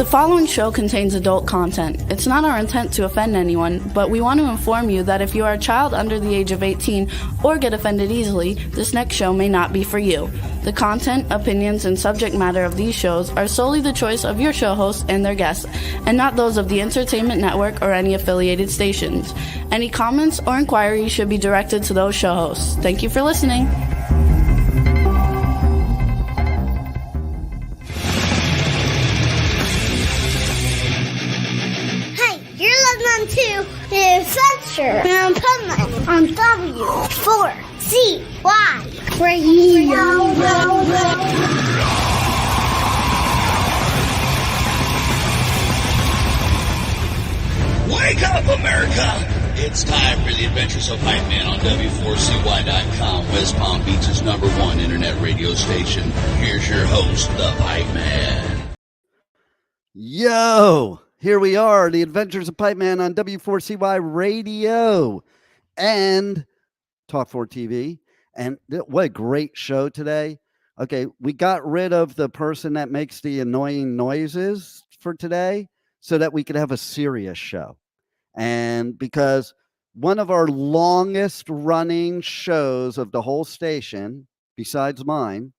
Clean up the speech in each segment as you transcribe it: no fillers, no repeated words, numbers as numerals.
following show contains adult content. It's not our intent to offend anyone, but we want to inform you that if you are a child under the age of 18 or get offended easily, this next show may not be for you. The content, opinions, and subject matter of these shows are solely the choice of your show hosts and their guests, and not those of the Entertainment Network or any affiliated stations. Any comments or inquiries should be directed to those show hosts. Thank you for listening. To the Adventures of Pipeman on W4CY Radio. Wake up, America! It's time for the Adventures of Pipeman on W4CY.com, West Palm Beach's #1 internet radio station. Here's your host, the Pipeman. Yo! Here we are, the Adventures of Pipeman on W4CY Radio and Talk4 TV. And what a great show today. Okay, we got rid of the person that makes the annoying noises for today so that we could have a serious show. And because one of our longest running shows of the whole station, besides mine,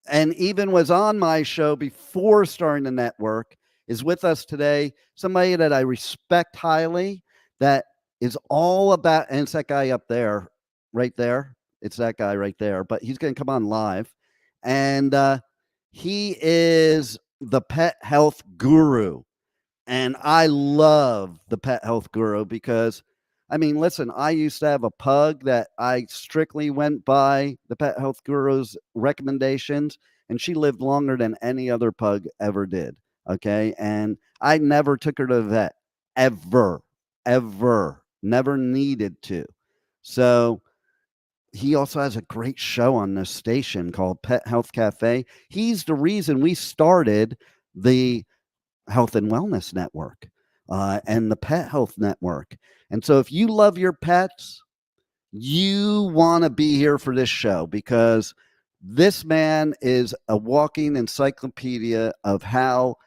and even was on my show before starting the network, is with us today, somebody that I respect highly, that is all about, and it's that guy up there, right there. It's that guy right there, but he's going to come on live. And he is the pet health guru. And I love the pet health guru because, I mean, listen, I used to have a pug that I strictly went by the pet health guru's recommendations, and she lived longer than any other pug ever did. Okay. And I never took her to the vet ever, never needed to. So he also has a great show on this station called Pet Health Cafe. He's the reason we started the Health and Wellness Network and the Pet Health Network. And so if you love your pets, you want to be here for this show because this man is a walking encyclopedia of how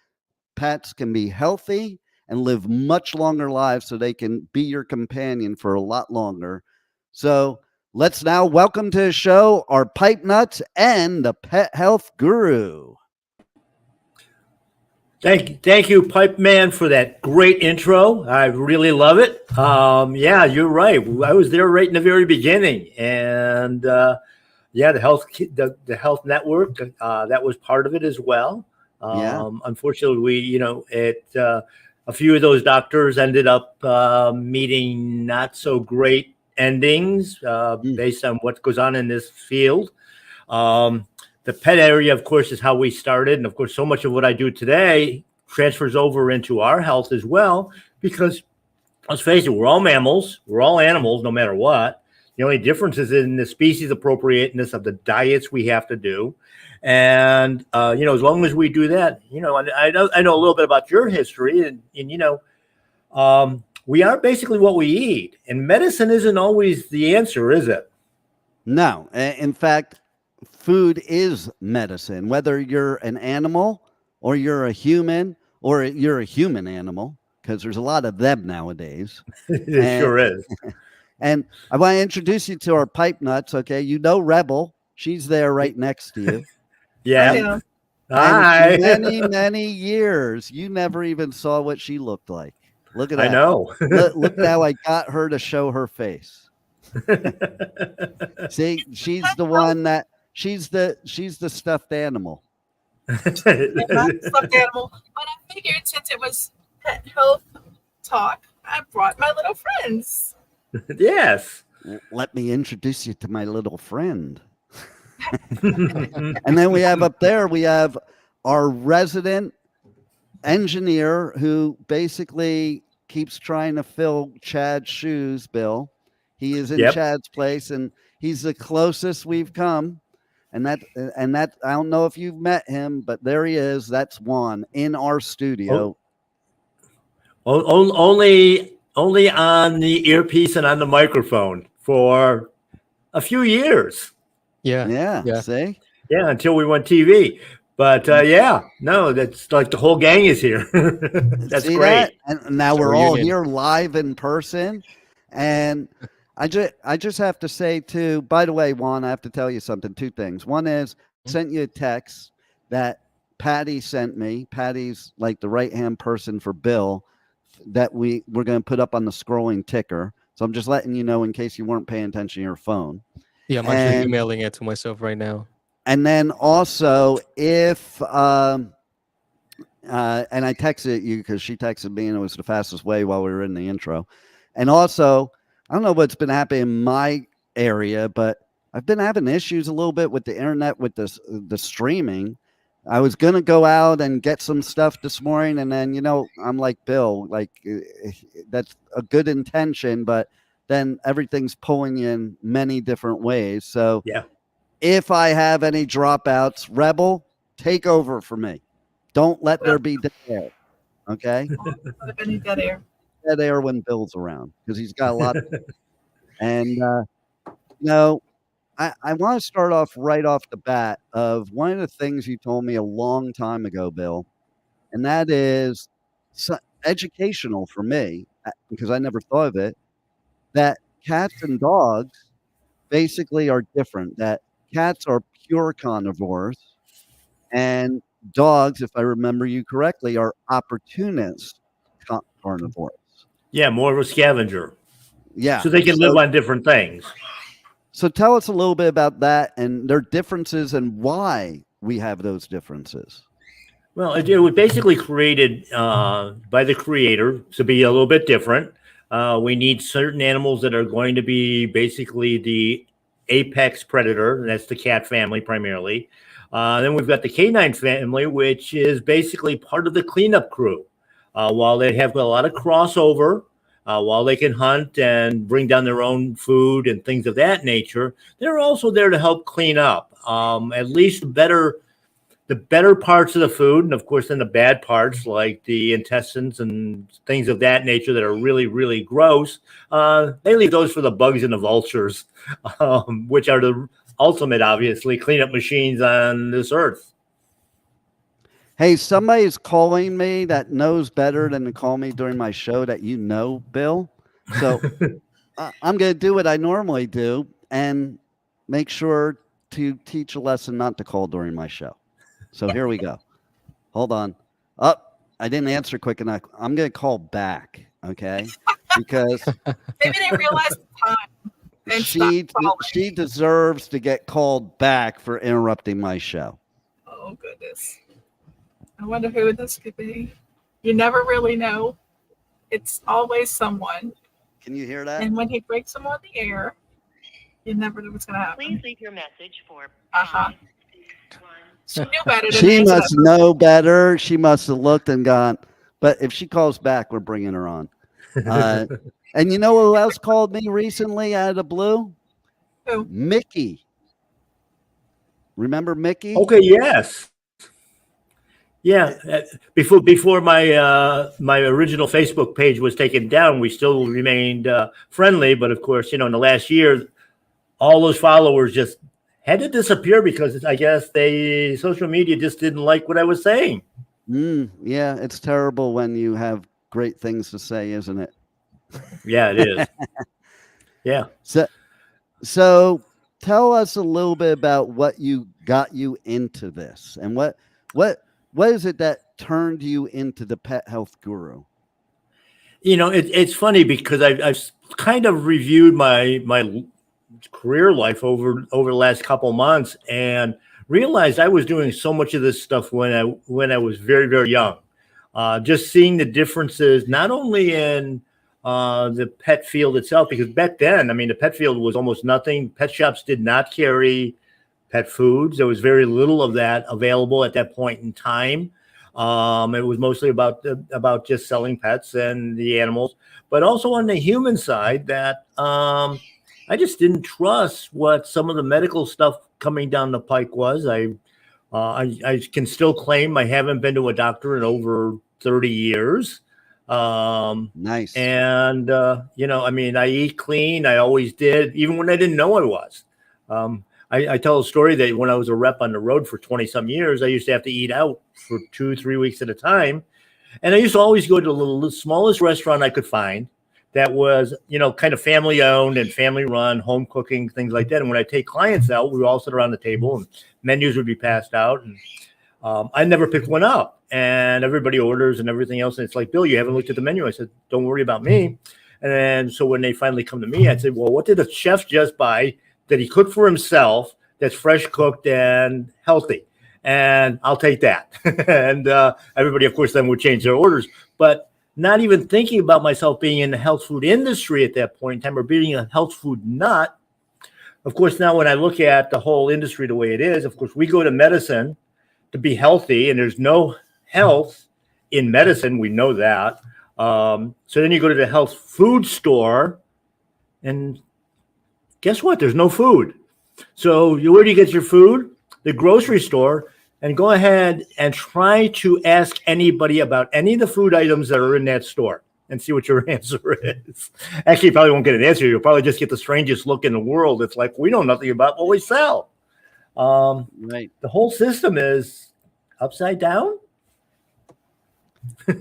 pets can be healthy and live much longer lives so they can be your companion for a lot longer. So let's now welcome to the show our pipe nuts and the pet health guru. Thank you, Pipe Man, for that great intro. I really love it. Yeah, you're right. I was there right in the very beginning, and the health network that was part of it as well. Unfortunately, a few of those doctors ended up meeting not so great endings based on what goes on in this field. The pet area, of course, is how we started. And of course, so much of what I do today transfers over into our health as well, because let's face it, we're all mammals, we're all animals, no matter what. The only difference is in the species appropriateness of the diets we have to do. And, as long as we do that, I know a little bit about your history and we are basically what we eat, and medicine isn't always the answer, is it? No. In fact, food is medicine, whether you're an animal or you're a human or you're a human animal, because there's a lot of them nowadays. It sure is. And I want to introduce you to our pipe nuts. Okay. Rebel. She's there right next to you. Yeah. Hi. Many years. You never even saw what she looked like. Look at that. I know. Look how I got her to show her face. See, she's the one that she's the stuffed animal. Not a stuffed animal, but I figured since it was pet health talk, I brought my little friends. Yes. Let me introduce you to my little friend. And then we have up there, we have our resident engineer who basically keeps trying to fill Chad's shoes, Bill. He is in Chad's place, and he's the closest we've come. And that I don't know if you've met him, but there he is. That's Juan in our studio. Only on the earpiece and on the microphone for a few years. Yeah. See? Yeah, until we went TV. But yeah, no, that's like the whole gang is here. That's See great. that? And now It's a we're all reunion. here live in person. And I just have to say too, by the way, Juan, I have to tell you something, two things. One is I sent you a text that Patty sent me. Patty's like the right-hand person for Bill that we're going to put up on the scrolling ticker. So I'm just letting you know in case you weren't paying attention to your phone. Yeah, I'm actually And emailing it to myself right now. and then also if and I texted you because she texted me and it was the fastest way while we were in the intro. And also, I don't know what's been happening in my area, but I've been having issues a little bit with the internet with the streaming. I was gonna go out and get some stuff this morning, and then I'm like Bill, like that's a good intention, but then everything's pulling you in many different ways. So Yeah. if I have any dropouts, Rebel, take over for me. Don't let there be dead air. Okay? Any dead air. Dead air when Bill's around because he's got a lot. And, I want to start off right off the bat of one of the things you told me a long time ago, Bill, and that is educational for me because I never thought of it, that cats and dogs basically are different, that cats are pure carnivores and dogs, if I remember you correctly, are opportunist carnivores. Yeah, more of a scavenger. Yeah. So they can live on different things. So tell us a little bit about that and their differences and why we have those differences. Well, it was basically created by the creator to be a little bit different. We need certain animals that are going to be basically the apex predator, and that's the cat family primarily. Then we've got the canine family, which is basically part of the cleanup crew. While they have a lot of crossover, while they can hunt and bring down their own food and things of that nature, they're also there to help clean up. At least the better parts of the food, and of course then the bad parts like the intestines and things of that nature that are really, really gross, they leave those for the bugs and the vultures, which are the ultimate, obviously, cleanup machines on this earth. Hey, somebody's calling me that knows better than to call me during my show that Bill. So I'm going to do what I normally do and make sure to teach a lesson not to call during my show. So here we go. Hold on. I didn't answer quick enough. I'm going to call back, okay? Because Maybe they realized the time. And she deserves to get called back for interrupting my show. oh, goodness. I wonder who this could be. You never really know. It's always someone. Can you hear that? And when he breaks them on the air, you never know what's going to happen. Please leave your message for She knew better than She to must know better. She must have looked and gone. But if she calls back, we're bringing her on. And you know who else called me recently out of the blue? Who? Mickey. Remember Mickey? Okay, yes. Yeah, before my my original Facebook page was taken down, we still remained friendly. But of course, in the last year, all those followers just had to disappear because I guess social media just didn't like what I was saying. Yeah, it's terrible when you have great things to say, isn't it? Yeah, it is. Yeah. So tell us a little bit about what got you into this and what is it that turned you into the pet health guru? It's funny because I've kind of reviewed my career life over the last couple of months and realized I was doing so much of this stuff when I was very, very young. Just seeing the differences, not only in the pet field itself, because back then, the pet field was almost nothing. Pet shops did not carry pet foods. There was very little of that available at that point in time. It was mostly about just selling pets and the animals, but also on the human side that I just didn't trust what some of the medical stuff coming down the pike was. I can still claim I haven't been to a doctor in over 30 years. Nice. And, I eat clean. I always did, even when I didn't know I was. I tell a story that when I was a rep on the road for 20 some years, I used to have to eat out for 2-3 weeks at a time. And I used to always go to the smallest restaurant I could find that was, kind of family owned and family run, home cooking, things like that. And when I take clients out, we would all sit around the table and menus would be passed out. And I never picked one up, and everybody orders and everything else. And it's like, Bill, you haven't looked at the menu. I said, don't worry about me. And then, so when they finally come to me, I'd say, well, what did the chef just buy that he cooked for himself that's fresh cooked and healthy? And I'll take that. And everybody, of course, then would change their orders. But not even thinking about myself being in the health food industry at that point in time or being a health food nut. Of course, now when I look at the whole industry the way it is, of course, we go to medicine to be healthy, and there's no health in medicine. We know that. So then you go to the health food store, and guess what? There's no food. So where do you get your food? The grocery store. And go ahead and try to ask anybody about any of the food items that are in that store and see what your answer is. Actually, you probably won't get an answer. You'll probably just get the strangest look in the world. It's like, we know nothing about what we sell. Right. The whole system is upside down.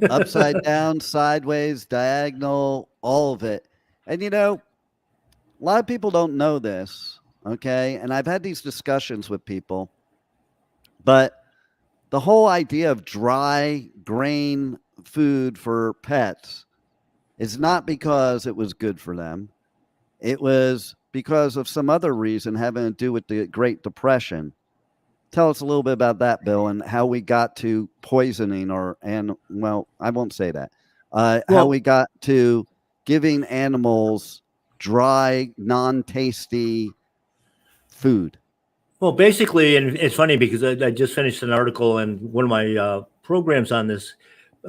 Upside down, sideways, diagonal, all of it. And, a lot of people don't know this, okay? And I've had these discussions with people. But the whole idea of dry grain food for pets is not because it was good for them. It was because of some other reason having to do with the Great Depression. Tell us a little bit about that, Bill, and how we got to poisoning I won't say that. How we got to giving animals dry, non-tasty food. Well, basically, and it's funny because I just finished an article in one of my programs on this,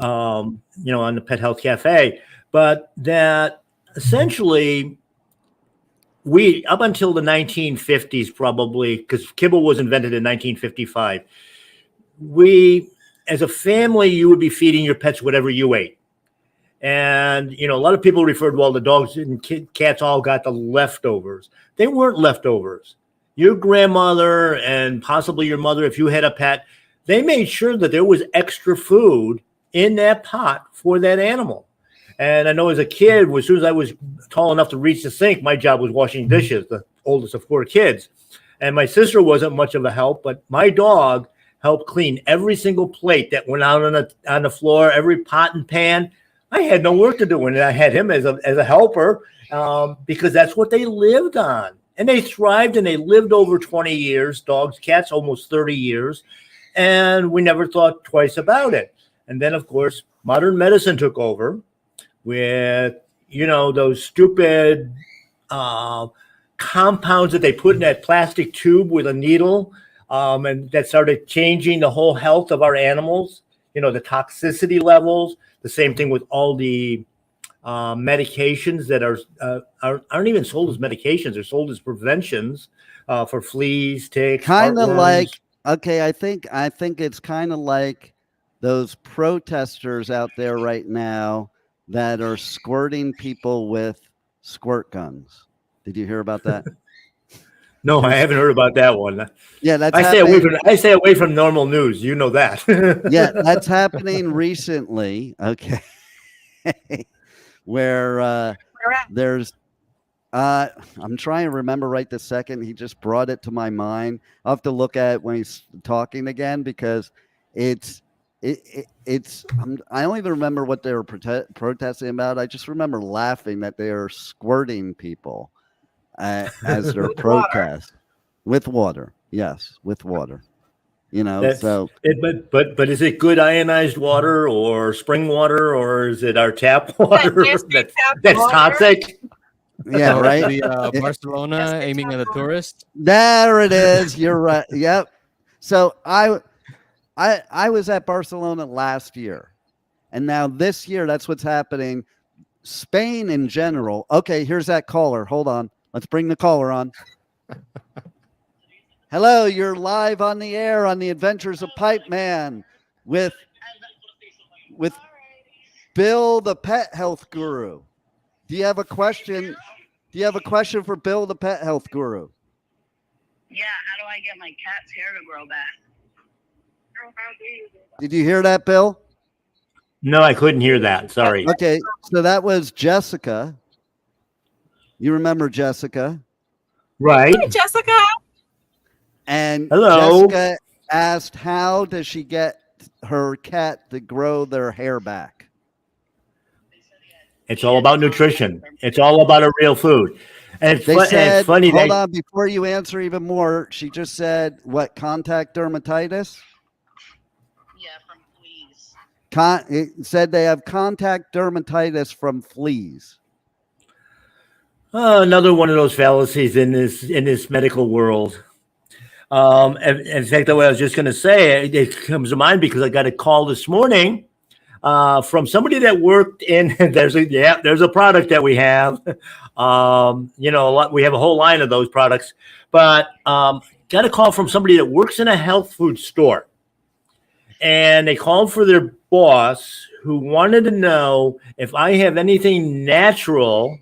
on the Pet Health Cafe, but that essentially we, up until the 1950s, probably, because kibble was invented in 1955, we, as a family, you would be feeding your pets whatever you ate. And, a lot of people referred, well, the dogs and cats all got the leftovers. They weren't leftovers. Your grandmother and possibly your mother, if you had a pet, they made sure that there was extra food in that pot for that animal. And I know as a kid, as soon as I was tall enough to reach the sink, my job was washing dishes, the oldest of 4 kids. And my sister wasn't much of a help, but my dog helped clean every single plate that went out on the floor, every pot and pan. I had no work to do, and I had him as a helper because that's what they lived on. And they thrived and they lived over 20 years, dogs, cats, almost 30 years. And we never thought twice about it. And then, of course, modern medicine took over with, those stupid compounds that they put in that plastic tube with a needle. And that started changing the whole health of our animals, the toxicity levels, the same thing with all the medications that aren't even sold as medications. They're sold as preventions for fleas, ticks. Kind of like, okay, I think it's kind of like those protesters out there right now that are squirting people with squirt guns. Did you hear about that? No, I haven't heard about that one. Yeah, that's I stay away from normal news. You know that. Yeah, that's happening recently. Okay. Where there's I'm trying to remember right this second. He just brought it to my mind. I'll have to look at it when he's talking again because it's I don't even remember what they were protesting about. I just remember laughing that they are squirting people as their protest with water. Yes, with water. But is it good ionized water or spring water, or is it our tap water that's toxic? Yeah, right. The Barcelona aiming at the tourists. There it is. You're right. Yep. So I was at Barcelona last year, and now this year that's what's happening. Spain in general. Okay, here's that caller. Hold on. Let's bring the caller on. Hello, you're live on the air on the Adventures of Pipeman with Bill, the pet health guru. Do you have a question? Do you have a question for Bill, the pet health guru? Yeah, how do I get my cat's hair to grow back? Did you hear that, Bill? No, I couldn't hear that. Sorry. Okay, so that was Jessica. You remember Jessica? Right. Hey, Jessica. And Hello. Jessica asked, how does she get her cat to grow their hair back? It's all about nutrition. It's all about a real food. And They it's said, funny hold that on, before you answer even more, she just said, what, contact dermatitis? Yeah, from fleas. It said they have contact dermatitis from fleas. another one of those fallacies in this medical world. In fact, what I was just going to say, it comes to mind because I got a call this morning from somebody that worked in. There's a product that we have. We have a whole line of those products, but got a call from somebody that works in a health food store, and they called for their boss who wanted to know if I have anything natural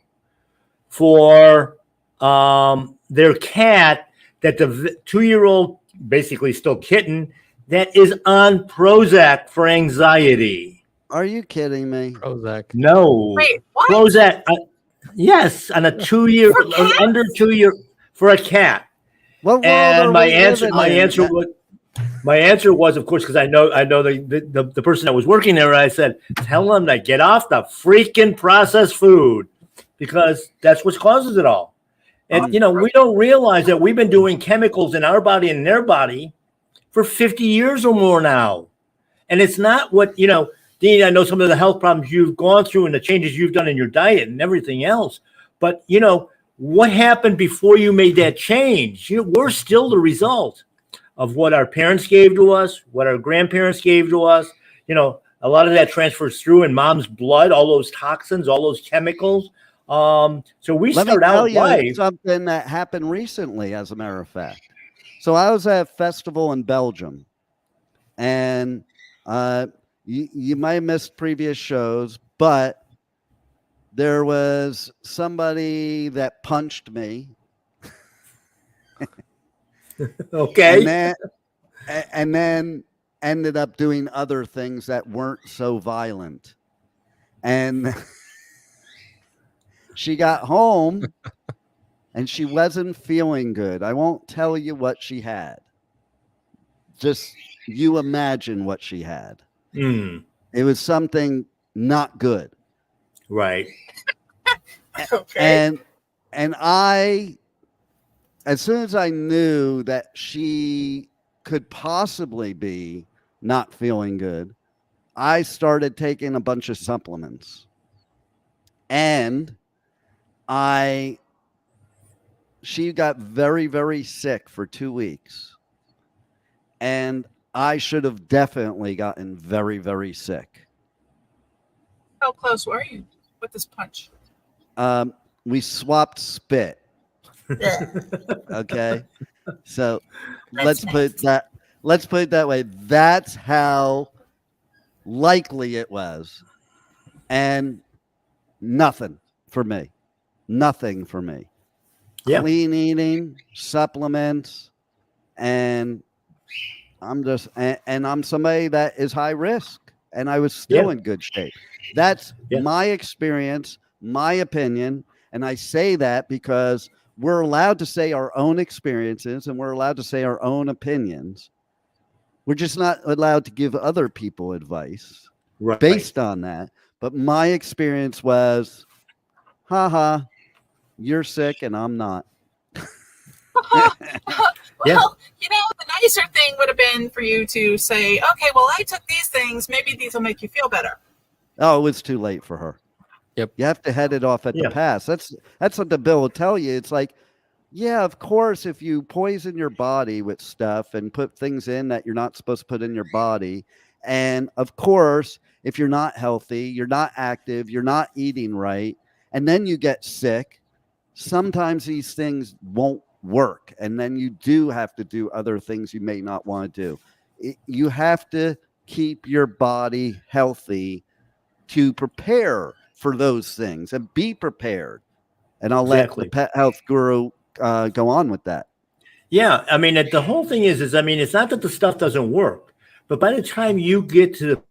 for their cat, that the 2-year-old, basically still kitten, that is on Prozac for anxiety. Are you kidding me? Prozac. No. Wait, what? Prozac. Yes, on a 2-year, under 2 year for a cat. What world And are my we answer, living in? my answer was, of course, because I know the person that was working there. I said, tell them to get off the freaking processed food, because that's what causes it all. And we don't realize that we've been doing chemicals in our body and in their body for 50 years or more now. And it's not what, Dean, I know some of the health problems you've gone through and the changes you've done in your diet and everything else. But, what happened before you made that change? We're still the result of what our parents gave to us, what our grandparents gave to us. A lot of that transfers through in mom's blood, all those toxins, all those chemicals. So we Let me start tell out you life. something that happened recently, as a matter of fact. So I was at a festival in Belgium, and you might have missed previous shows, but there was somebody that punched me. Okay. And then ended up doing other things that weren't so violent. And she got home and she wasn't feeling good. I won't tell you what she had. Just you imagine what she had. Mm, It was something not good. right. Okay. And I, as soon as I knew that she could possibly be not feeling good, I started taking a bunch of supplements. And she got very, very sick for 2 weeks. And I should have definitely gotten very, very sick. How close were you with this punch? We swapped spit. Okay. So let's put it that way. That's how likely it was. And nothing for me. Nothing for me. Yeah. Clean eating, supplements, and I'm somebody that is high risk, and I was still in good shape. That's my experience, my opinion, and I say that because we're allowed to say our own experiences and we're allowed to say our own opinions. We're just not allowed to give other people advice based on that. But my experience was, haha, you're sick and I'm not. Well, the nicer thing would have been for you to say, okay, well, I took these things. Maybe these will make you feel better. Oh, it was too late for her. Yep. You have to head it off at the pass. That's what the bill will tell you. It's like, yeah, of course, if you poison your body with stuff and put things in that you're not supposed to put in your body, and of course, if you're not healthy, you're not active, you're not eating right, and then you get sick, sometimes these things won't work. And then you do have to do other things you may not want to do. You have to keep your body healthy to prepare for those things and be prepared. And I'll let the pet health guru go on with that. Yeah, I mean, the whole thing is I mean, it's not that the stuff doesn't work, but by the time you get to the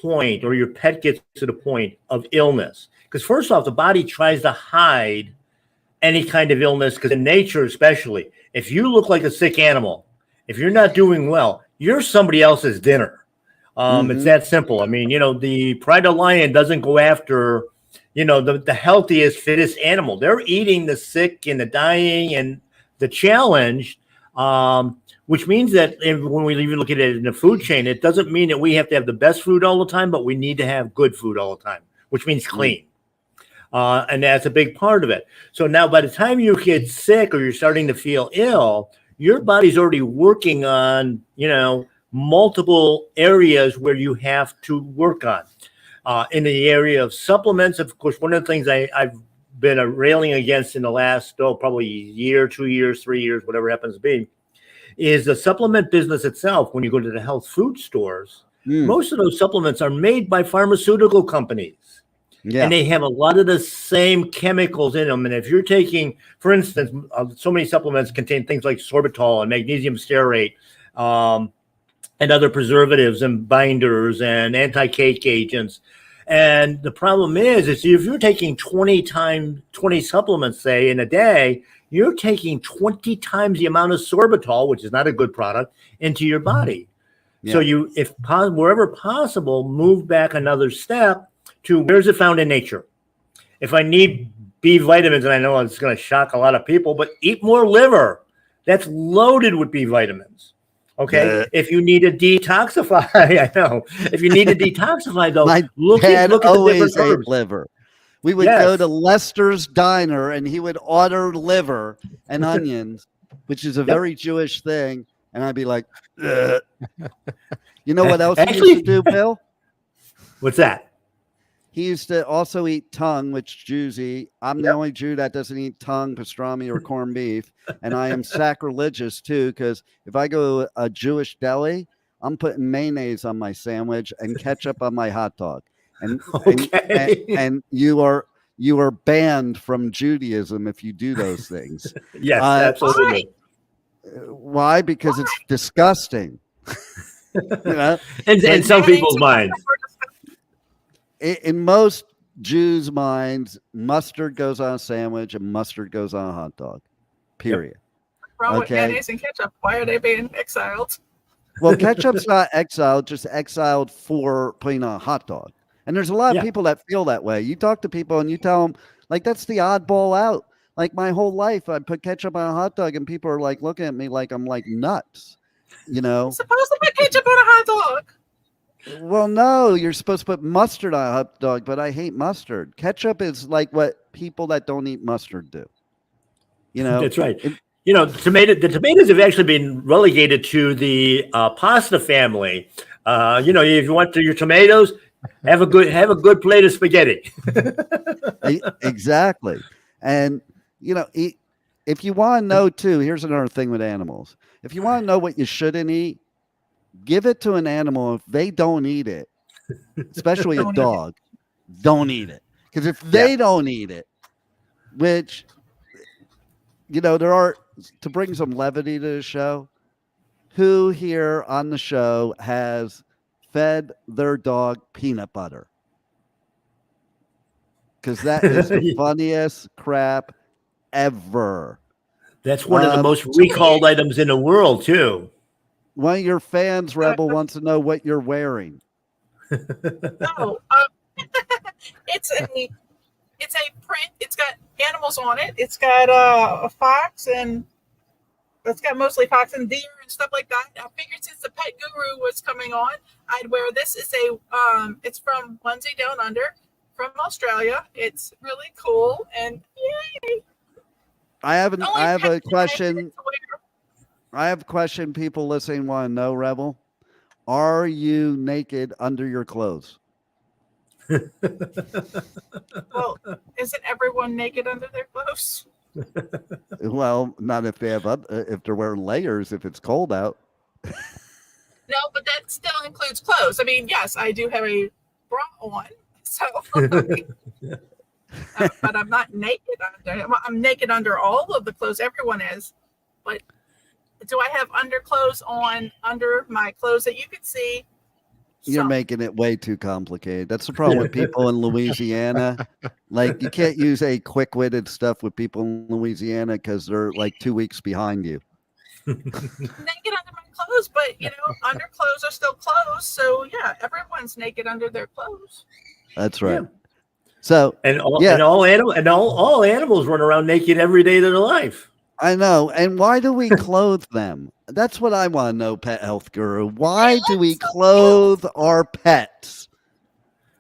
point, or your pet gets to the point of illness, because first off, the body tries to hide any kind of illness, because in nature, especially, if you look like a sick animal, if you're not doing well, you're somebody else's dinner. It's Mm-hmm. that simple. I mean, the pride of lion doesn't go after, the healthiest, fittest animal. They're eating the sick and the dying and the challenged, which means that when we even look at it in the food chain, it doesn't mean that we have to have the best food all the time, but we need to have good food all the time, which means clean. And that's a big part of it. So now by the time you get sick or you're starting to feel ill, your body's already working on, multiple areas where you have to work on. In the area of supplements, of course, one of the things I've been railing against in the last, probably year, 2 years, 3 years, whatever it happens to be, is the supplement business itself. When you go to the health food stores, most of those supplements are made by pharmaceutical companies. Yeah. And they have a lot of the same chemicals in them. And if you're taking, for instance, so many supplements contain things like sorbitol and magnesium stearate, and other preservatives and binders and anti-cake agents. And the problem is if you're taking 20 supplements, say, in a day, you're taking 20 times the amount of sorbitol, which is not a good product, into your body. Yeah. So you, wherever possible, move back another step to where's it found in nature. If I need B vitamins, and I know it's going to shock a lot of people, but eat more liver. That's loaded with B vitamins. Okay. If you need to detoxify, I know. If you need to detoxify, though, look at the different herbs. Liver. We would go to Lester's Diner, and he would order liver and onions, which is a very Jewish thing. And I'd be like, ugh. You know what else he used to do, Bill? What's that? He used to also eat tongue, which Jews eat. I'm the only Jew that doesn't eat tongue, pastrami, or corned beef. And I am sacrilegious, too, because if I go to a Jewish deli, I'm putting mayonnaise on my sandwich and ketchup on my hot dog. And, and you are banned from Judaism if you do those things. Yes, absolutely. Why? Because it's disgusting. In some people's minds. In most Jews' minds, mustard goes on a sandwich and mustard goes on a hot dog. Period. Wrong with mayonnaise and ketchup. Why are they being exiled? Well, ketchup's not exiled, just exiled for putting on a hot dog. And there's a lot of people that feel that way. You talk to people and you tell them, like, that's the oddball out. Like, my whole life, I put ketchup on a hot dog and people are like looking at me like I'm like nuts. You know? You're supposed to put ketchup on a hot dog. Well, no, you're supposed to put mustard on a hot dog, but I hate mustard. Ketchup is like what people that don't eat mustard do. You know, that's right. The tomatoes have actually been relegated to the pasta family. If you want your tomatoes, have a good plate of spaghetti. Exactly. And if you want to know too, here's another thing with animals. If you want to know what you shouldn't eat, give it to an animal. If they don't eat it, especially a dog, don't eat it. Because if they don't eat it, which, there are, to bring some levity to the show, who here on the show has fed their dog peanut butter? Because that is the funniest crap ever. That's one of the most recalled items in the world, too. One of your fans, Rebel, wants to know what you're wearing. No, it's a print. It's got animals on it. It's got a fox, and it's got mostly fox and deer and stuff like that. I figured since the Pet Guru was coming on, I'd wear this. It's from Onesie Down Under from Australia. It's really cool, and yay! I have a question. I have a question people listening want to know, Rebel. Are you naked under your clothes? Well, isn't everyone naked under their clothes? Well, not if they have if they're wearing layers, if it's cold out. No, but that still includes clothes. I mean, yes, I do have a bra on, so but I'm not naked under. I'm naked under all of the clothes everyone is, but Do I have underclothes on under my clothes that you can see? You're Some. making it way too complicated. That's the problem with people in Louisiana. Like, you can't use a quick-witted stuff with people in Louisiana because they're like 2 weeks behind you. Naked under my clothes, but underclothes are still clothes. So yeah, everyone's naked under their clothes. That's right. Yeah. So And all animals run around naked every day of their life. I know. And why do we clothe them? That's what I want to know, Pet Health Guru. Why do we clothe our pets?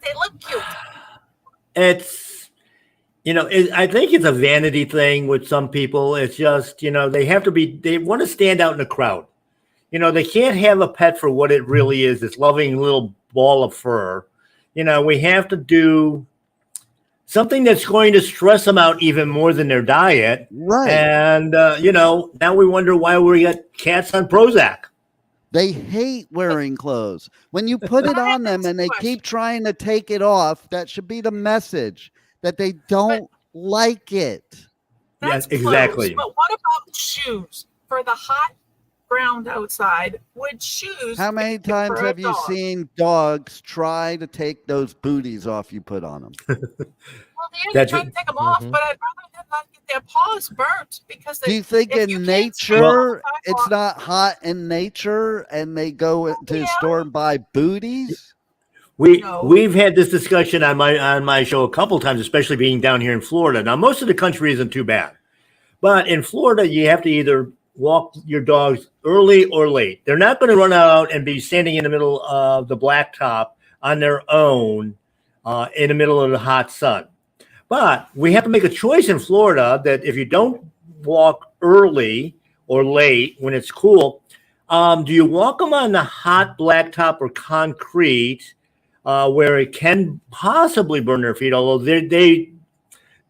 They look cute. It's, I think it's a vanity thing with some people. It's just, they want to stand out in the crowd. They can't have a pet for what it really is, this loving little ball of fur. We have to do something that's going to stress them out even more than their diet. Right. And, now we wonder why we got cats on Prozac. They hate wearing clothes. When you put it on them and they keep trying to take it off, that should be the message that they don't like it. That's Yes, exactly. Clothes. But what about shoes? For the hot ground outside, would shoes... How many times have you seen dogs try to take those booties off you put on them? Well, they're trying to take them off, but I'd rather them not get their paws burnt because do you think in nature it's not hot in nature and they go to the store and buy booties? We've had this discussion on my show a couple times, especially being down here in Florida. Now, most of the country isn't too bad, but in Florida, you have to either walk your dogs early or late. They're not going to run out and be standing in the middle of the blacktop on their own in the middle of the hot sun. But we have to make a choice in Florida that if you don't walk early or late when it's cool, do you walk them on the hot blacktop or concrete where it can possibly burn their feet, although they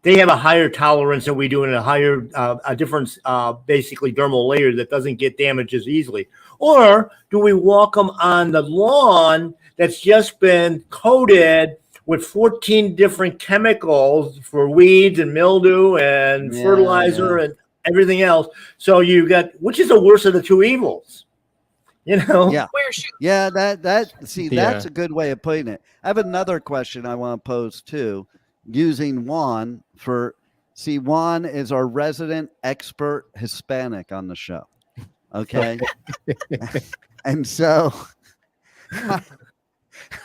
have a higher tolerance than we do in a different basically dermal layer that doesn't get damaged as easily? Or do we walk them on the lawn that's just been coated with 14 different chemicals for weeds and mildew and fertilizer and everything else? So you got, which is the worst of the two evils? Yeah. That's a good way of putting it. I have another question I want to pose too, using Juan Juan is our resident expert Hispanic on the show. Okay. And so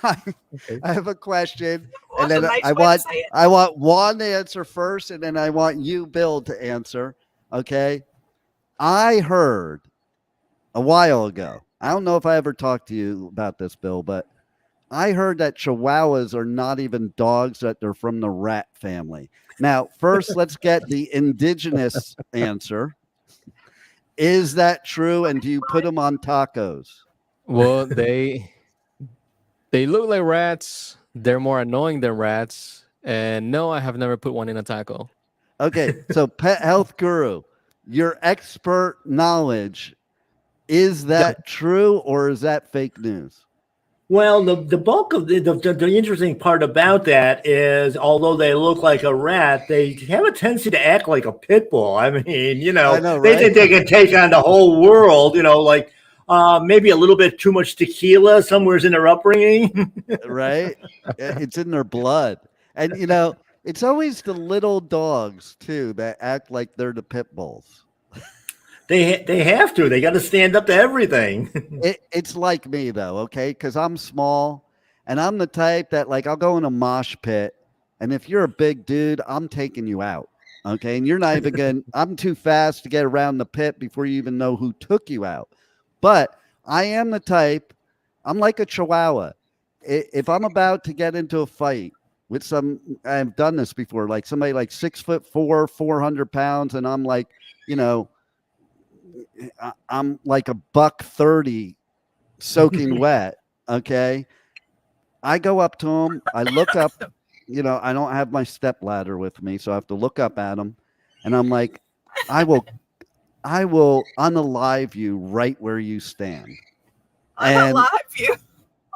I have a question, and then I want Juan to answer first, and then I want you, Bill, to answer. Okay. I heard a while ago, I don't know if I ever talked to you about this, Bill, but I heard that Chihuahuas are not even dogs, that they're from the rat family. Now, first, let's get the indigenous answer. Is that true? And do you put them on tacos? Well, they look like rats. They're more annoying than rats. And no, I have never put one in a taco. Okay, so Pet Health Guru, your expert knowledge, is that true or is that fake news? Well, the bulk of the interesting part about that is, although they look like a rat, they have a tendency to act like a pit bull. I mean, I know, right? They think they can take on the whole world, like maybe a little bit too much tequila somewhere's in their upbringing. Right? It's in their blood. And, it's always the little dogs, too, that act like they're the pit bulls. They have to. They got to stand up to everything. It's like me, though, okay? Because I'm small, and I'm the type that, like, I'll go in a mosh pit, and if you're a big dude, I'm taking you out, okay? And you're not even going – I'm too fast to get around the pit before you even know who took you out. But I am the type – I'm like a Chihuahua. If I'm about to get into a fight with I've done this before, like somebody like 6'4", 400 pounds, and I'm like, I'm like a $130 soaking wet. Okay. I go up to him. I look up, I don't have my step ladder with me, so I have to look up at him. And I'm like, I will unalive you right where you stand. Unalive you?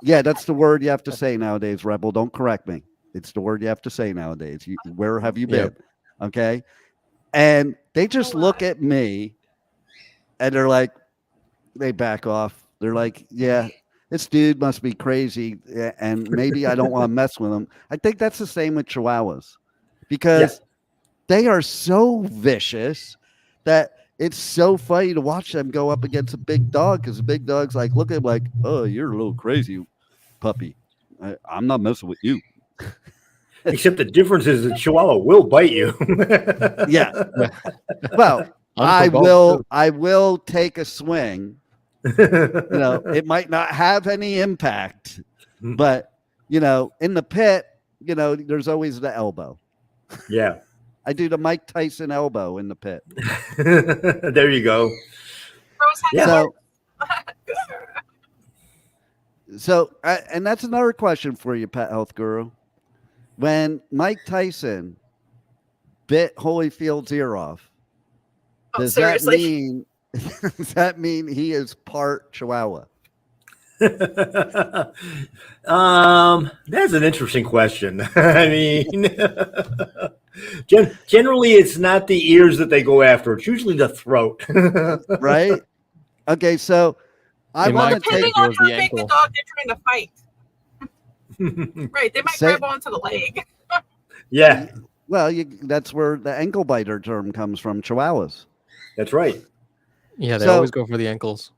Yeah, that's the word you have to say nowadays, Rebel. Don't correct me. It's the word you have to say nowadays. Where have you been? Yep. Okay. And they just look at me and they're like, they back off. They're like, yeah, this dude must be crazy, and maybe I don't want to mess with him. I think that's the same with Chihuahuas because they are so vicious that it's so funny to watch them go up against a big dog because the big dog's like, look at him like, oh, you're a little crazy puppy. I'm not messing with you. Except the difference is the Chihuahua will bite you. Yeah. Well, I will take a swing. It might not have any impact, but in the pit, there's always the elbow. Yeah. I do the Mike Tyson elbow in the pit. There you go. Yeah. So, and that's another question for you, Pet Health Guru. When Mike Tyson bit Holyfield's ear off, does that mean he is part Chihuahua? That's an interesting question. I mean, generally, it's not the ears that they go after. It's usually the throat. Right? Okay, so I want to depending take on how big the dog they're trying to fight. Right, they might grab onto the leg. Yeah. Well, that's where the ankle biter term comes from, Chihuahuas. That's right. Yeah, they always go for the ankles.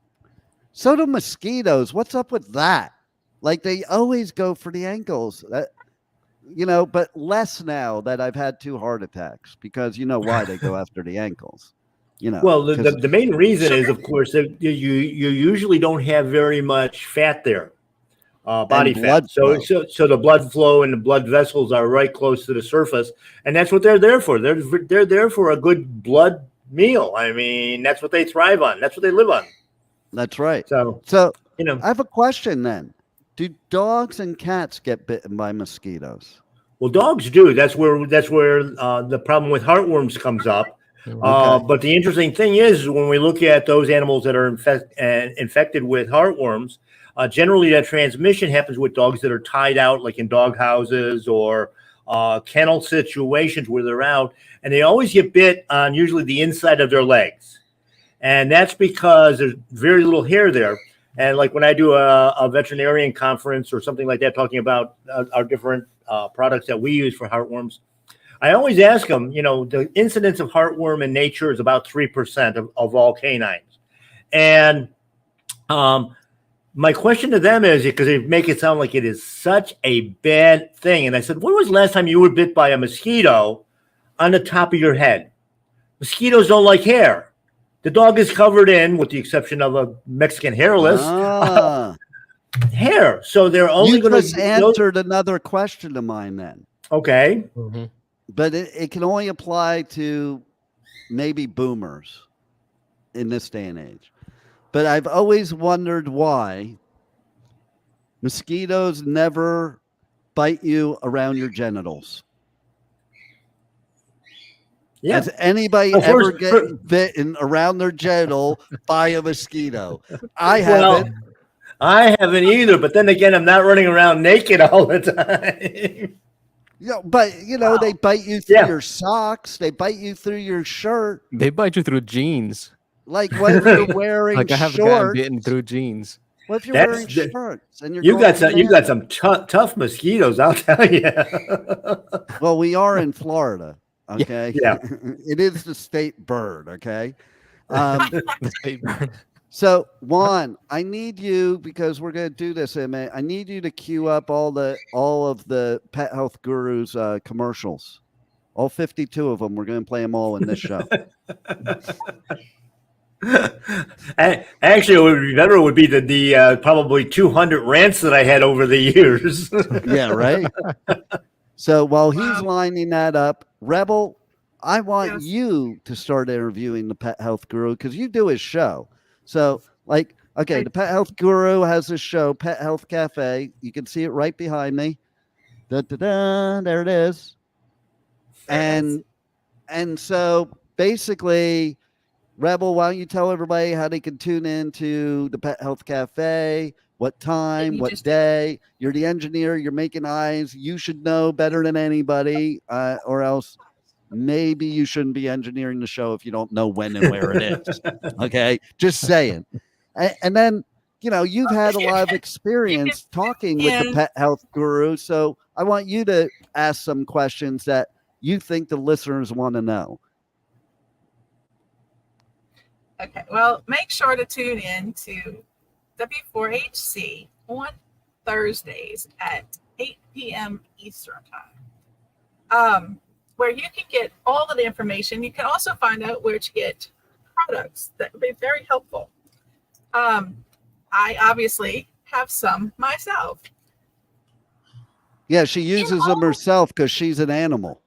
So do mosquitoes. What's up with that? Like they always go for the ankles. But less now that I've had 2 heart attacks because you know why they go after the ankles. Well, the main reason is, of course, that you usually don't have very much fat there, body fat. So the blood flow and the blood vessels are right close to the surface, and that's what they're there for. They're there for a good blood meal. I mean, that's what they thrive on. That's what they live on. That's right. So I have a question then. Do dogs and cats get bitten by mosquitoes? Well, dogs do. That's where the problem with heartworms comes up. Okay. But the interesting thing is when we look at those animals that are infected with heartworms, generally that transmission happens with dogs that are tied out, like in dog houses or kennel situations where they're out, and they always get bit on usually the inside of their legs. And that's because there's very little hair there. And like when I do a veterinarian conference or something like that, talking about our different products that we use for heartworms, I always ask them, the incidence of heartworm in nature is about 3% of all canines. And my question to them is, because they make it sound like it is such a bad thing. And I said, when was the last time you were bit by a mosquito on the top of your head? Mosquitoes don't like hair. The dog is covered in, with the exception of a Mexican hairless, hair. So they're only going to... You just answered another question of mine then. Okay. Mm-hmm. But it can only apply to maybe boomers in this day and age. But I've always wondered why mosquitoes never bite you around your genitals. Yeah. Has anybody ever get bitten around their genital by a mosquito? I haven't. I haven't either. But then again, I'm not running around naked all the time. But they bite you through your socks. They bite you through your shirt. They bite you through jeans. Like when you're wearing like I have shorts. gotten bitten through jeans. What if you're wearing shorts and you got some tough mosquitoes, I'll tell you. Well, we are in Florida. Okay. Yeah. It is the state bird. Okay. So Juan, I need you, because we're going to do this in a minute. I need you to queue up all of the Pet Health Guru's commercials, all 52 of them. We're going to play them all in this show. Actually, what would be better would be the probably 200 rants that I had over the years. Yeah, right. So while he's lining that up, Rebel, I want you to start interviewing the Pet Health Guru because you do his show. So, the Pet Health Guru has his show, Pet Health Cafe. You can see it right behind me. Da-da-da, there it is. And so basically, Rebel, why don't you tell everybody how they can tune in to the Pet Health Cafe, what time, what day? You're the engineer. You're making eyes. You should know better than anybody, or else maybe you shouldn't be engineering the show if you don't know when and where it is. Okay, just saying. And then, you've had a lot of experience talking with the and pet health guru, so I want you to ask some questions that you think the listeners want to know. okay, well, make sure to tune in to W4HC on Thursdays at 8 p.m. Eastern Time, where you can get all of the information. You can also find out where to get products that would be very helpful. I obviously have some myself. Yeah, she uses them herself because she's an animal.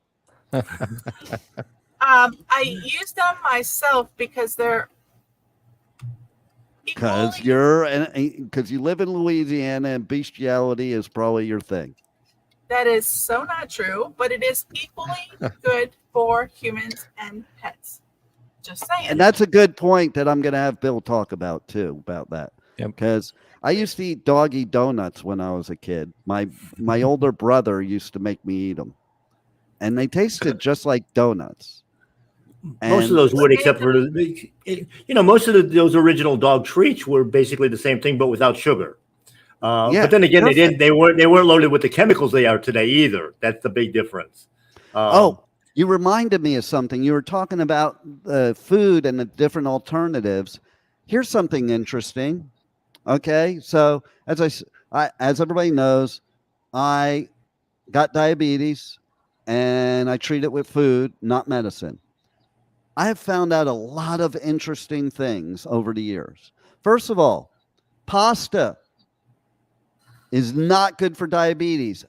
I use them myself because they're Because you live in Louisiana and bestiality is probably your thing. that is so not true, but it is equally good for humans and pets. Just saying. And that's a good point that I'm going to have Bill talk about too, about that. Because I used to eat doggy donuts when I was a kid. My older brother used to make me eat them. And they tasted just like donuts. Most of those would, except for most of those original dog treats were basically the same thing, but without sugar. But then again, perfect. they weren't loaded with the chemicals they are today either. That's the big difference. You reminded me of something. You were talking about food and the different alternatives. Here's something interesting. Okay, so as everybody knows, I got diabetes, and I treat it with food, not medicine. I have found out a lot of interesting things over the years. First of all, pasta is not good for diabetes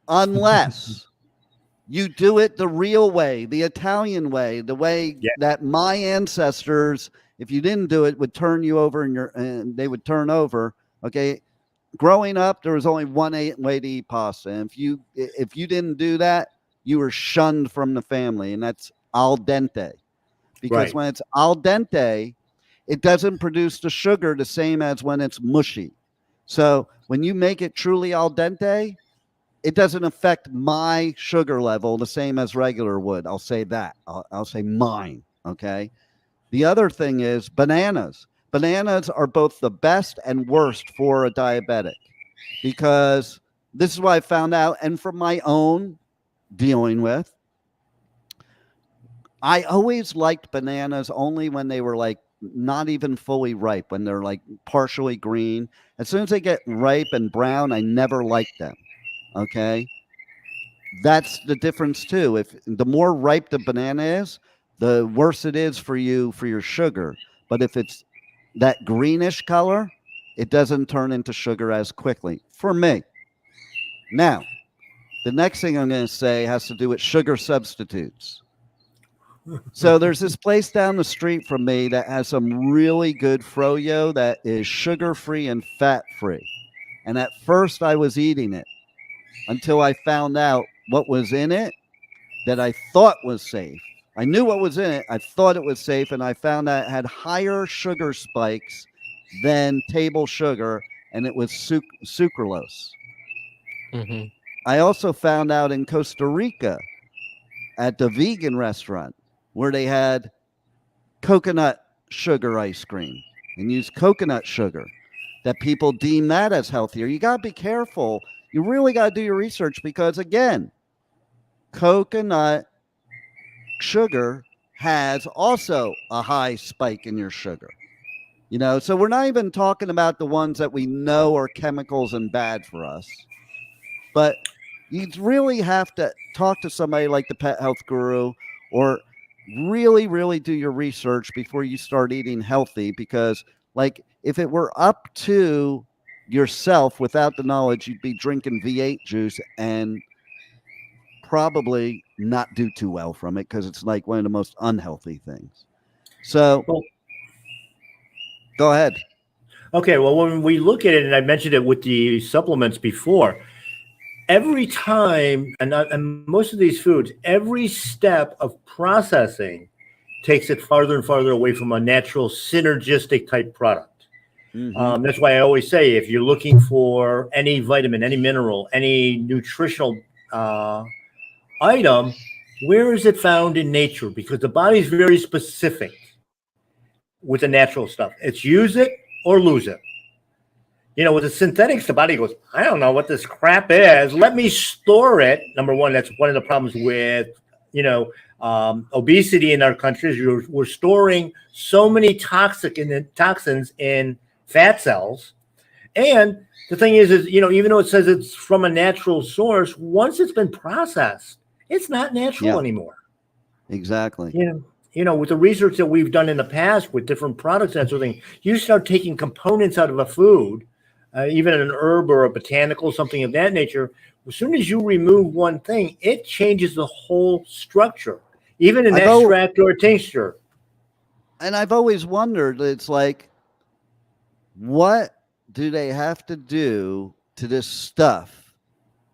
unless you do it the real way, the Italian way, the way that my ancestors, if you didn't do it, would turn you over and they would turn over. Okay. Growing up, there was only one way to eat pasta. And if you didn't do that, you were shunned from the family, and that's al dente. Because when it's al dente, it doesn't produce the sugar the same as when it's mushy. So when you make it truly al dente, it doesn't affect my sugar level the same as regular would. I'll say that. I'll say mine. Okay. The other thing is bananas. Bananas are both the best and worst for a diabetic, because this is what I found out. And from my own dealing with, I always liked bananas only when they were like not even fully ripe, when they're like partially green. As soon as they get ripe and brown, I never liked them. Okay. That's the difference too. If the more ripe the banana is, the worse it is for you for your sugar. But if it's that greenish color, it doesn't turn into sugar as quickly for me. Now, the next thing I'm going to say has to do with sugar substitutes. So there's this place down the street from me that has some really good froyo that is sugar-free and fat-free. And at first I was eating it until I found out what was in it that I thought was safe. I knew what was in it. I thought it was safe, and I found out it had higher sugar spikes than table sugar, and it was sucralose. Mm-hmm. I also found out in Costa Rica at the vegan restaurant where they had coconut sugar ice cream and used coconut sugar, that people deem that as healthier. You got to be careful. You really got to do your research, because, again, coconut sugar has also a high spike in your sugar. So we're not even talking about the ones that we know are chemicals and bad for us. But you really have to talk to somebody like the pet health guru, or really, really do your research before you start eating healthy. Because, like, if it were up to yourself without the knowledge, you'd be drinking V8 juice and probably not do too well from it, because it's like one of the most unhealthy things. So go ahead. Okay, well, when we look at it, and I mentioned it with the supplements before, every time, and most of these foods, every step of processing takes it farther and farther away from a natural synergistic type product. Mm-hmm. That's why I always say, if you're looking for any vitamin, any mineral, any nutritional item, where is it found in nature? Because the body's very specific with the natural stuff. It's use it or lose it. With the synthetics, the body goes, I don't know what this crap is. Let me store it. Number one, that's one of the problems with, obesity in our countries. We're storing so many toxins in fat cells. And the thing is, even though it says it's from a natural source, once it's been processed, it's not natural anymore. Exactly. With the research that we've done in the past with different products and that sort of thing, you start taking components out of a food, even an herb or a botanical, something of that nature. As soon as you remove one thing, it changes the whole structure, even an extract or a tincture. And I've always wondered, it's like, what do they have to do to this stuff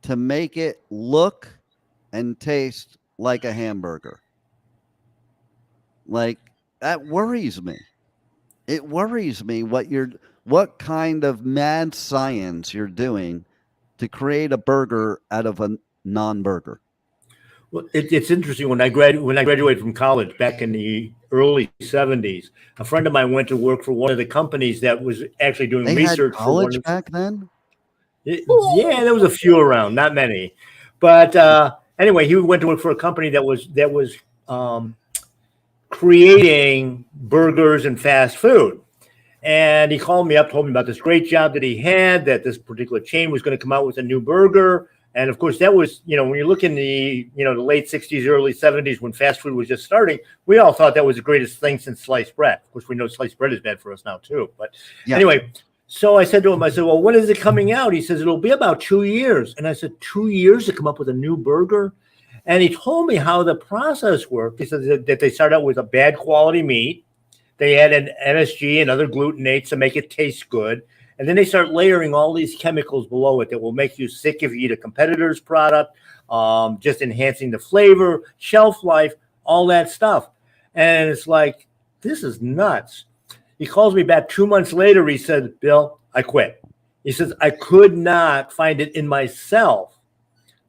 to make it look and taste like a hamburger? Like, that worries me. It worries me what kind of mad science you're doing to create a burger out of a non-burger. Well, it's interesting. When I graduated from college back in the early 70s, a friend of mine went to work for one of the companies that was actually doing research. Had college back then? Yeah, there was a few around, not many. But anyway, he went to work for a company that was creating burgers and fast food. And he called me up, told me about this great job that he had, that this particular chain was going to come out with a new burger. And of course, that was, when you look in the late 60s, early 70s, when fast food was just starting, we all thought that was the greatest thing since sliced bread. Of course, we know sliced bread is bad for us now, too. But anyway, so I said to him, well, when is it coming out? He says, it'll be about 2 years. And I said, 2 years to come up with a new burger? And he told me how the process worked. He said that they start out with a bad quality meat. They add an MSG and other glutenates to make it taste good. And then they start layering all these chemicals below it that will make you sick if you eat a competitor's product, just enhancing the flavor, shelf life, all that stuff. And it's like, this is nuts. He calls me back 2 months later. He said, Bill, I quit. He says, I could not find it in myself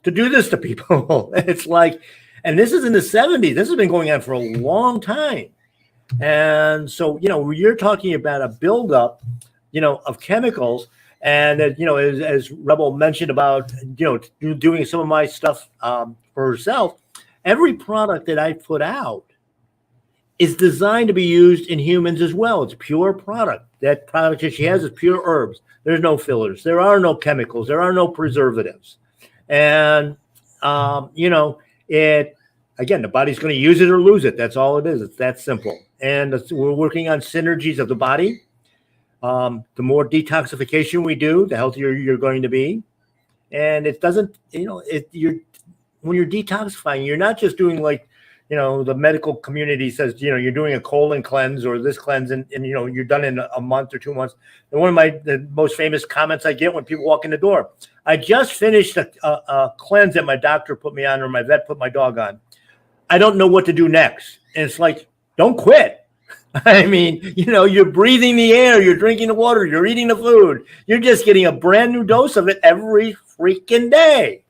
to do this to people. It's like, and this is in the 70s. This has been going on for a long time. And so, you're talking about a buildup, of chemicals. And, as Rebel mentioned about, doing some of my stuff for herself, every product that I put out is designed to be used in humans as well. It's pure product. That product that she has is pure herbs. There's no fillers. There are no chemicals. There are no preservatives. And, again, the body's going to use it or lose it. That's all it is. It's that simple. And we're working on synergies of the body. The more detoxification we do, the healthier you're going to be. And it doesn't, when you're detoxifying, you're not just doing like, the medical community says, you're doing a colon cleanse or this cleanse and you're done in a month or 2 months. And one of the most famous comments I get when people walk in the door, I just finished a cleanse that my doctor put me on or my vet put my dog on. I don't know what to do next. And it's like, don't quit. I mean, you're breathing the air, you're drinking the water, you're eating the food. You're just getting a brand new dose of it every freaking day.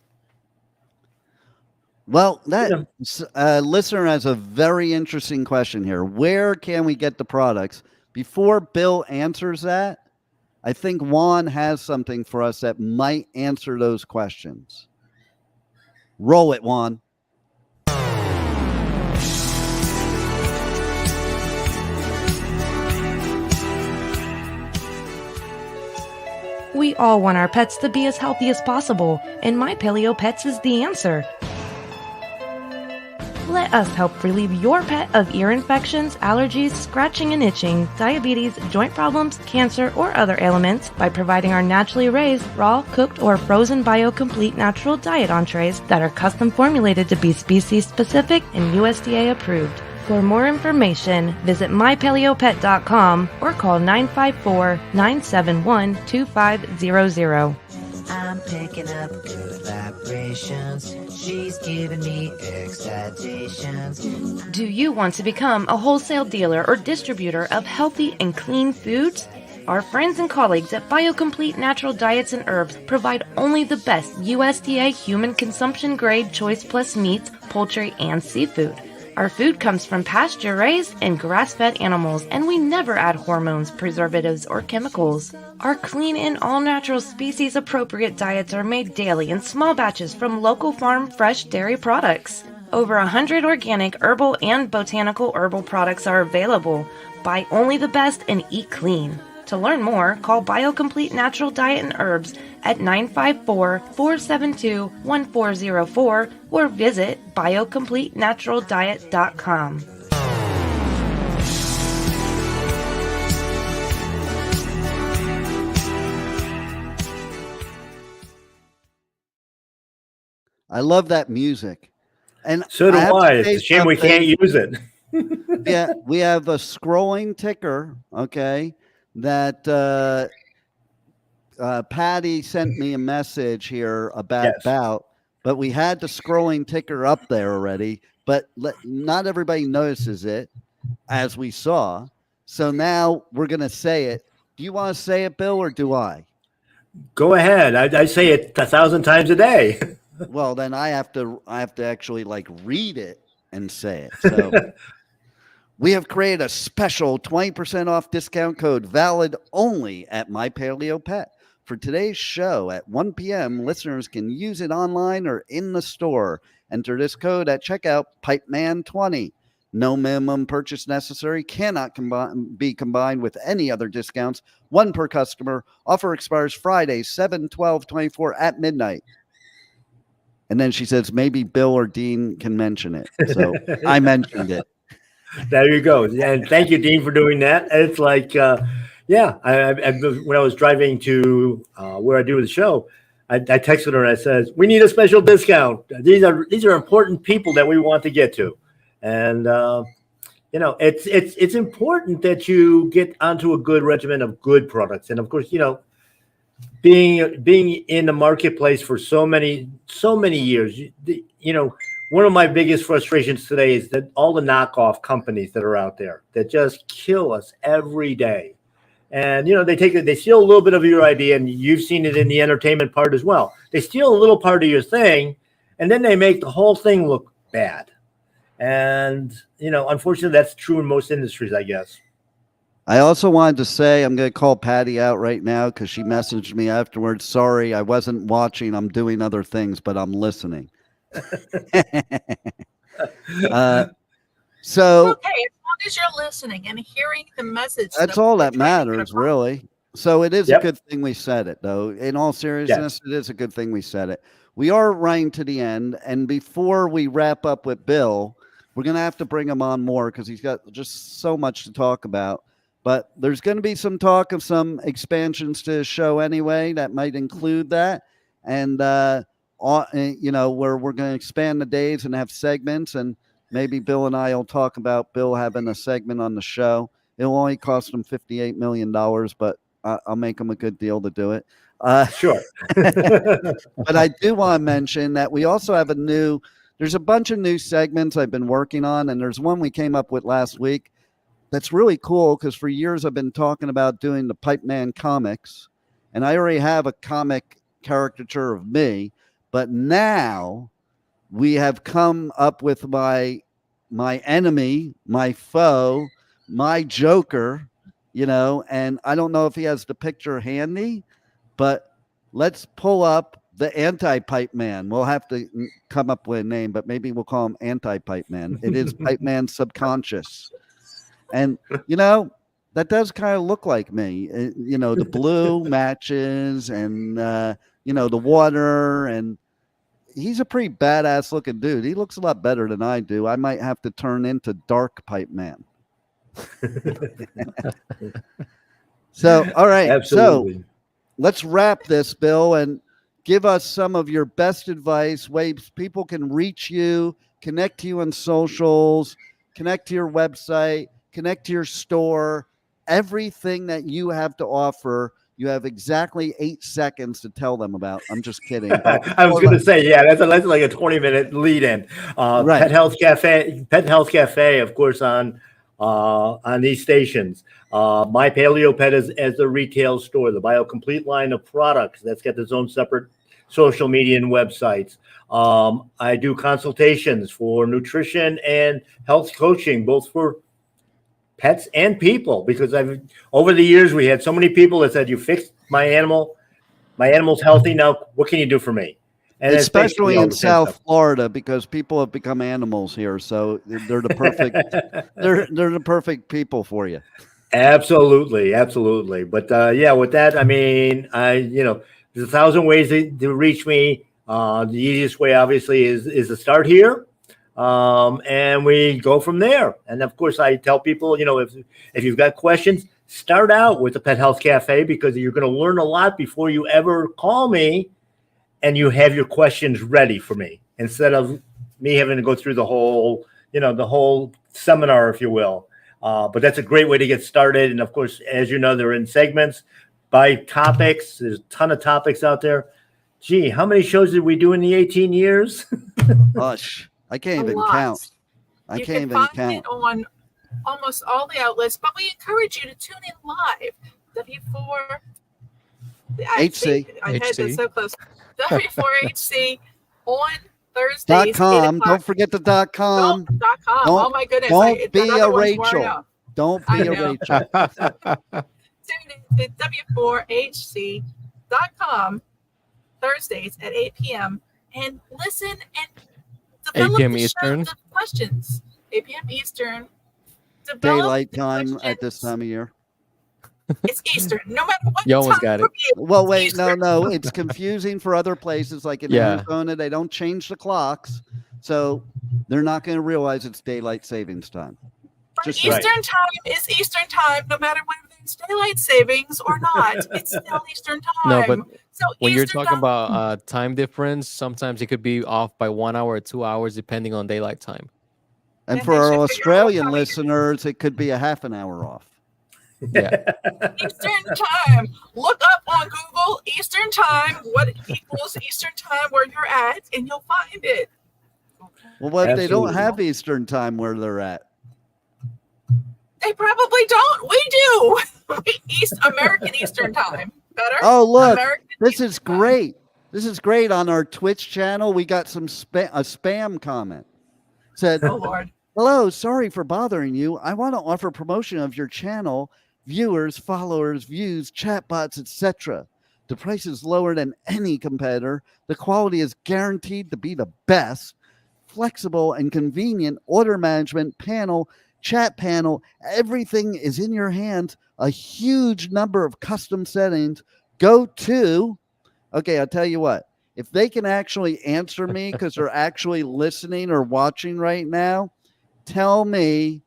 Well, that listener has a very interesting question here. Where can we get the products? Before Bill answers that, I think Juan has something for us that might answer those questions. Roll it, Juan. We all want our pets to be as healthy as possible, and My Paleo Pets is the answer. Let us help relieve your pet of ear infections, allergies, scratching and itching, diabetes, joint problems, cancer, or other ailments by providing our naturally raised, raw, cooked, or frozen BioComplete natural diet entrees that are custom formulated to be species-specific and USDA approved. For more information, visit mypaleopet.com or call 954-971-2500. I'm picking up good vibrations. She's giving me excitations. Do you want to become a wholesale dealer or distributor of healthy and clean foods? Our friends and colleagues at BioComplete Natural Diets and Herbs provide only the best USDA human consumption grade Choice Plus meats, poultry, and seafood. Our food comes from pasture-raised and grass-fed animals, and we never add hormones, preservatives, or chemicals. Our clean and all-natural species-appropriate diets are made daily in small batches from local farm fresh dairy products. Over 100 organic, herbal, and botanical herbal products are available. Buy only the best and eat clean. To learn more, call BioComplete Natural Diet and Herbs at 954-472-1404 or visit biocompletenaturaldiet.com. I love that music. And So do have to I. It's say a shame we something. can't use it. Yeah, we have a scrolling ticker, okay, that Patty sent me a message here about, but we had the scrolling ticker up there already, but not everybody notices it, as we saw. So now we're going to say it. Do you want to say it, Bill, or do I? Go ahead. I say it 1,000 times a day. Well, then I have to actually like read it and say it. So we have created a special 20% off discount code valid only at My Paleo Pet. For today's show at 1 p.m., listeners can use it online or in the store. Enter this code at checkout, Pipeman20. No minimum purchase necessary, cannot be combined with any other discounts. One per customer. Offer expires Friday, 7/12/24 at midnight. And then she says, maybe Bill or Dean can mention it. So I mentioned it. There you go. And thank you, Dean, for doing that. It's like, when I was driving to where I do the show, I texted her and I said, we need a special discount. These are important people that we want to get to. And, it's important that you get onto a good regimen of good products. And of course, being in the marketplace for so many years, one of my biggest frustrations today is that all the knockoff companies that are out there that just kill us every day. And, they steal a little bit of your idea, and you've seen it in the entertainment part as well. They steal a little part of your thing, and then they make the whole thing look bad. And, unfortunately, that's true in most industries, I guess. I also wanted to say I'm going to call Patty out right now because she messaged me afterwards. Sorry, I wasn't watching. I'm doing other things, but I'm listening. So Okay, as long as you're listening and hearing the message. that's all that matters, really. So it is a good thing we said it, though. In all seriousness, It is a good thing we said it. We are running to the end, and before we wrap up with Bill, we're going to have to bring him on more because he's got just so much to talk about. But there's going to be some talk of some expansions to the show anyway that might include that. And, where we're going to expand the days and have segments. And maybe Bill and I will talk about Bill having a segment on the show. It'll only cost him $58 million, but I'll make him a good deal to do it. Sure. But I do want to mention that we also have there's a bunch of new segments I've been working on. And there's one we came up with last week. That's really cool because for years I've been talking about doing the Pipeman comics, and I already have a comic caricature of me, but now we have come up with my enemy, my foe, my Joker, and I don't know if he has the picture handy, but let's pull up the anti-Pipe Man. We'll have to come up with a name, but maybe we'll call him Anti-Pipe Man. It is Pipe Man Subconscious. And, that does kind of look like me. The blue matches and, the water. And he's a pretty badass looking dude. He looks a lot better than I do. I might have to turn into Dark Pipe Man. So, all right. Absolutely. So let's wrap this, Bill, and give us some of your best advice, ways people can reach you, connect to you on socials, connect to your website, connect to your store, everything that you have to offer. You have exactly 8 seconds to tell them about. I'm just kidding. I was going to say, that's like a 20-minute lead in. Right. Pet Health Cafe, of course, on on these stations. My Paleo Pet is as the retail store, the BioComplete line of products that's got its own separate social media and websites. I do consultations for nutrition and health coaching, both for pets and people, because over the years we had so many people that said, "You fixed my animal, my animal's healthy. Now what can you do for me?" And it's basically Especially all in the same South stuff. Florida, because people have become animals here, so they're the perfect they're the perfect people for you. Absolutely, absolutely. But yeah, with that, I mean, there's 1,000 ways to reach me. The easiest way, obviously, is to start here, and we go from there. And of course, I tell people, if you've got questions, start out with the Pet Health Cafe, because you're going to learn a lot before you ever call me, and you have your questions ready for me, instead of me having to go through the whole seminar, if you will. But that's a great way to get started. And of course, as you know, they're in segments by topics. There's a ton of topics out there. Gee, how many shows did we do in the 18 years? Hush. I can't A even lot. count. I You can't can even find count. it on almost all the outlets, but we encourage you to tune in live. W4 HC. I had HC. this so close. W4HC on Thursdays. .com. 8 o'clock. Don't forget the .com. .com. Don't- Oh my goodness. don't be that other a one's worn Rachel. out. Don't I be a know. Rachel. Tune in to W4HC.com Thursdays at 8 p.m. and listen and 8 develop p.m. the show, Eastern. the questions. 8 p.m. Eastern. Develop Daylight the time at questions. this time of year. It's Eastern. No matter what You almost time got it. for you, Well, it's wait, no, Eastern. it's confusing for other places like in Yeah. Arizona. They don't change the clocks, so they're not going to realize it's daylight savings time. But Just Eastern right. time is Eastern time, no matter whether it's daylight savings or not. It's still Eastern time. No, but so when you're Eastern talking time, about time difference, sometimes it could be off by 1 hour or 2 hours, depending on daylight time. And And for they our should figure out what Australian time of year. listeners, it could be a half an hour off. Yeah. Eastern time. Look up on Google Eastern time. What equals Eastern time where you're at, and you'll find it. Well, what if they don't Absolutely. have Eastern time where they're at? They probably don't. We do. American Eastern time. Better. Oh, look, American this Eastern is time. great. This is great. On our Twitch channel, we got a spam comment. Said, Oh Lord. hello, sorry for bothering you. I want to offer promotion of your channel, viewers, followers, views, chatbots, etc. The price is lower than any competitor. The quality is guaranteed to be the best. Flexible and convenient order management panel, chat panel, everything is in your hands. A huge number of custom settings. Go to, okay, I'll tell you what. If they can actually answer me because they're actually listening or watching right now, tell me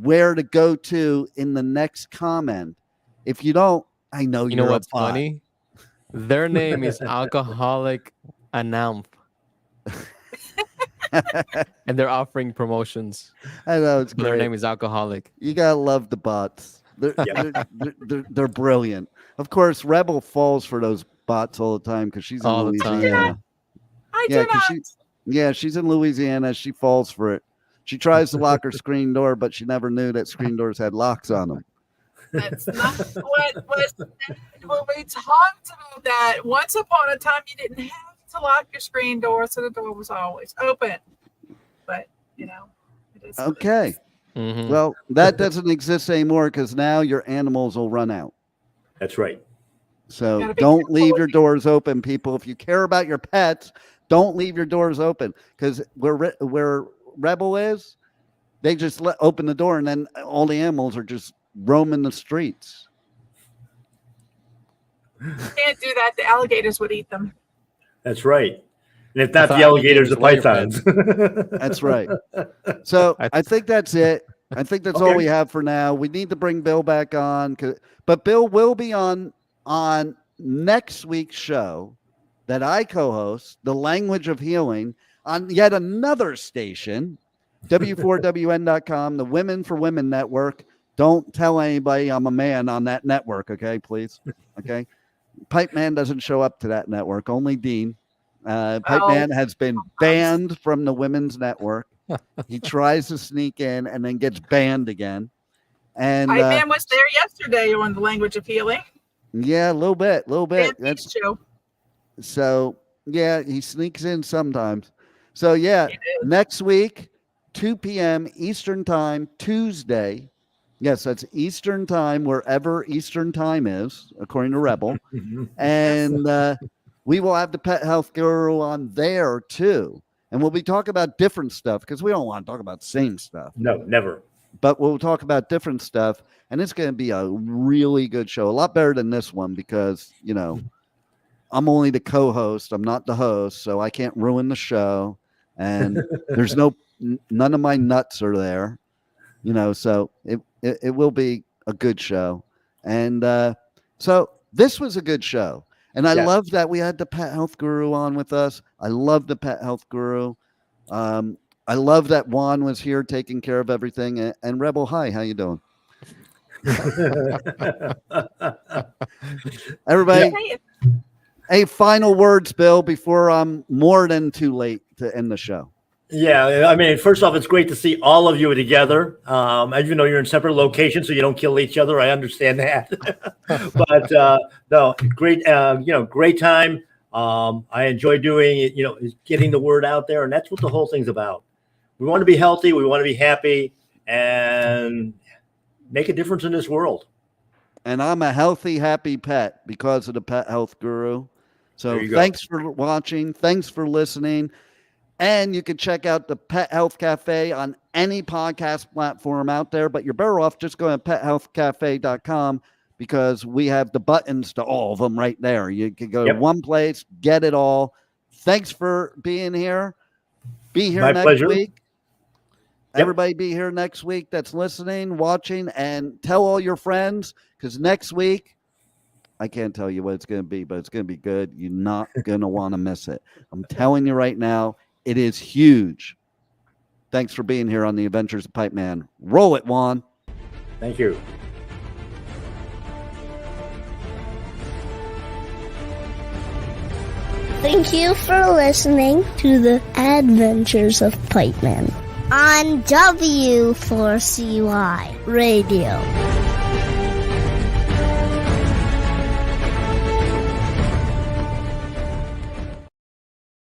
where to go to in the next comment. If you don't, I know You you're know what's a bot. funny? Their name is Alcoholic Anam, and they're offering promotions. I know it's So their great. name is Alcoholic. You gotta love the bots. They're brilliant. Of course, Rebel falls for those bots all the time because she's in All the time. Louisiana. I Yeah, do 'cause not. she's in Louisiana. She falls for it. She tries to lock her screen door, but she never knew that screen doors had locks on them. That's not what was said when we talked about that. Once upon a time, you didn't have to lock your screen door, so the door was always open. But it is what it Okay. is. Mhm. Well, that doesn't exist anymore because now your animals will run out. That's right. So Gotta be don't careful leave with your doors open, people. If you care about your pets, don't leave your doors open because where Rebel is, they just open the door and then all the animals are just roaming the streets. Can't do that. The alligators would eat them. That's right. And if I not thought the alligators, the alligators were your pythons. That's right. So I think that's it. I think that's all Okay. we have for now. We need to bring Bill back on, but Bill will be on next week's show that I co-host, The Language of Healing, on yet another station, W4WN.com, the Women for Women Network. Don't tell anybody I'm a man on that network, okay, please. Okay. Pipeman doesn't show up to that network, only Dean. Pipeman has been banned from the Women's Network. He tries to sneak in and then gets banned again. And Pipeman was there yesterday on the Language of Healing. yeah, a little bit. That's show. So yeah, he sneaks in sometimes. So yeah, next week, 2 p.m. Eastern Time, Tuesday. Yes, that's Eastern Time, wherever Eastern Time is, according to Rebel. And we will have the Pet Health Guru on there too. And we'll be talking about different stuff because we don't want to talk about the same stuff. No, never. But we'll talk about different stuff. And it's going to be a really good show. A lot better than this one because, you know, I'm only the co-host. I'm not the host. So I can't ruin the show. And there's none of my nuts are there. You know, so it will be a good show. And so this was a good show. And I love that we had the Pet Health Guru on with us. I love the Pet Health Guru. I love that Juan was here taking care of everything. And Rebel, hi, how you doing? Everybody, hey, final words, Bill, before I'm more than too late to end the show. Yeah, I mean, first off, it's great to see all of you together. Even though you're in separate locations, so you don't kill each other. I understand that. But no, great, great time. I enjoy doing it. You know, getting the word out there, and that's what the whole thing's about. We want to be healthy. We want to be happy, and make a difference in this world. And I'm a healthy, happy pet because of the Pet Health Guru. So thanks for watching. Thanks for listening. And you can check out the Pet Health Cafe on any podcast platform out there, but you're better off just going to pethealthcafe.com because we have the buttons to all of them right there. You can go to one place, get it all. Thanks for being here. Be here next week. Everybody be here next week that's listening, watching, and tell all your friends because next week, I can't tell you what it's going to be, but it's going to be good. You're not going to want to miss it. I'm telling you right now. It is huge. Thanks for being here on the Adventures of Pipeman. Roll it, Juan. Thank you. Thank you for listening to the Adventures of Pipeman on W4CY Radio.